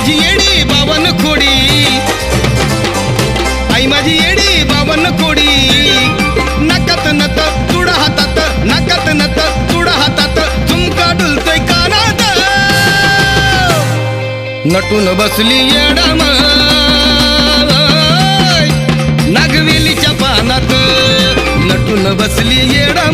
माझी येडी बावन खोडी, आई माझी येडी बावन खोडी, नाकात नत तुडा हातात, नाकात नत तुडा हातात, झुमका डुलतोय कानात, नटून बसली येडा नागवेलीच्या पानात, नटून बसली येडा